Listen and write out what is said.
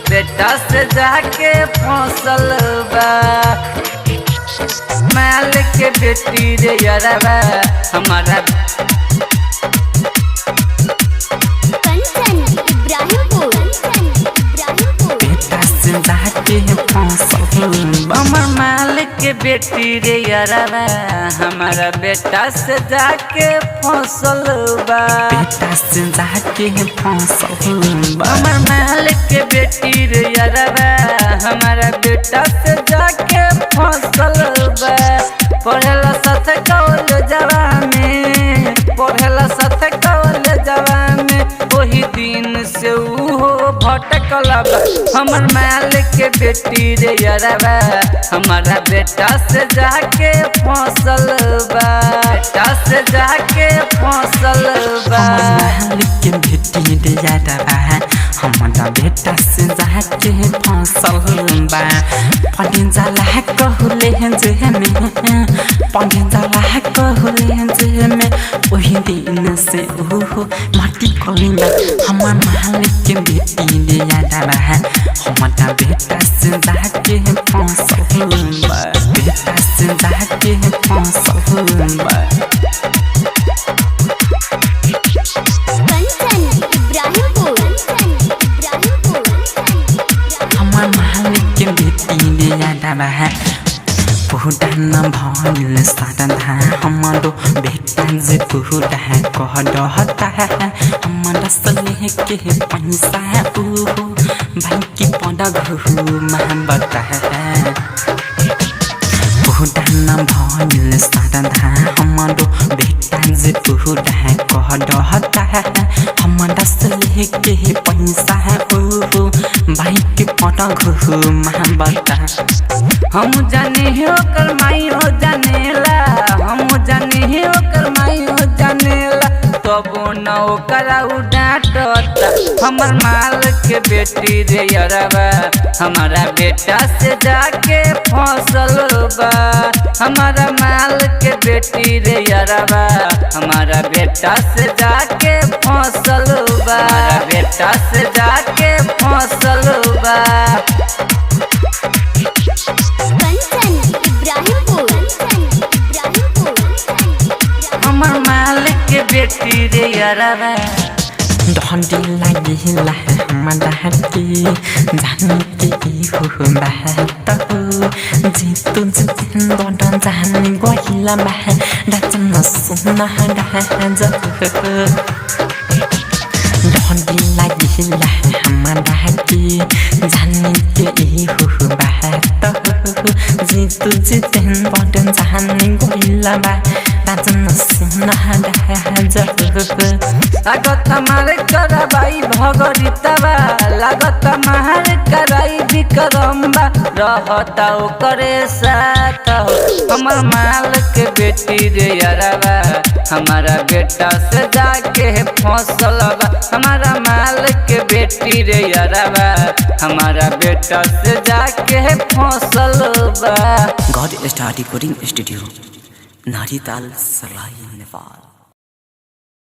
बेटा से जाके फसल बा माल के बेटी रे यारबा हमारा कंचन इब्राहिमपुर बेटा से जाके फसल बा माल के बेटी रे यारबा हमारा बेटा से जाके फसल बा बेटा से जाके फसल बा माल के बेटी रे यारबा हमारा बेटा से जाके फसल बा पढ़ेला साथ कॉलेजवा में पढ़ेला साथ कॉलेजवा में वही दिन से उहो भटकला बा हमर माल के बेटी रे यारबा हमारा बेटा से जाके फसल बा बेटा से जाके फसल बा माल के बेटी रे यारबा हमारा बेटा से जाके फसल बा पढ़े जाला कहले जे में पढ़े जाला कहले जे में वही दिन से ओहो माटी कलिंदा हमार माल के बेटी रे यारबा हमारा बेटा से जाके फसल बा बेटा से जाके फसल बा कंचन इब्राहिमपुर हमार माल के बेटी रे यारबा पुहुडान भइल साधा हमारो बेटा जे पुहुडा कह डहता हमारा सले के पैसा उहो भाई की पड़ा घहु महबता पुहुडान भइल साधा हमारो बेटा जे पुहुडा कह डहता हमारा सले के पैसा उहो भाई की पड़ा घहु महबता हम जाने हो कर माई हो जानेला हम जाने हो कर माई हो जानेला तबो न ओकरा डांटता हमर माल के बेटी रे यारबा हमारा बेटा से जाके फसल बा हमारा माल के बेटी रे यारबा हमारा बेटा से जाके फसल बा हमारा बेटा से जाके फसल बा कंचन इब्राहिमपुर हमर माल के बेटी रे यारबा डंडी लागिला हमारा के जाने के हो बात जे तू जिंदन जाने गहिला बा रचन सुना राज डंडी लागिला हमारा के जाने के हो बात जे तू जिंदन जाने गहिला बा रचन सुना राज लागत हमारे कराबाई भगरितबा लागत हमारे कराई विक्रमबा रहता ओकरे साथ हमर माल के बेटी रे यारबा हमारा बेटा से जाके फसल बा हमारा माल के बेटी रे यारबा हमारा बेटा से जाके फसल बा गॉड स्टार रिकॉर्डिंग स्टूडियो नारीताल सलाई नेपाल।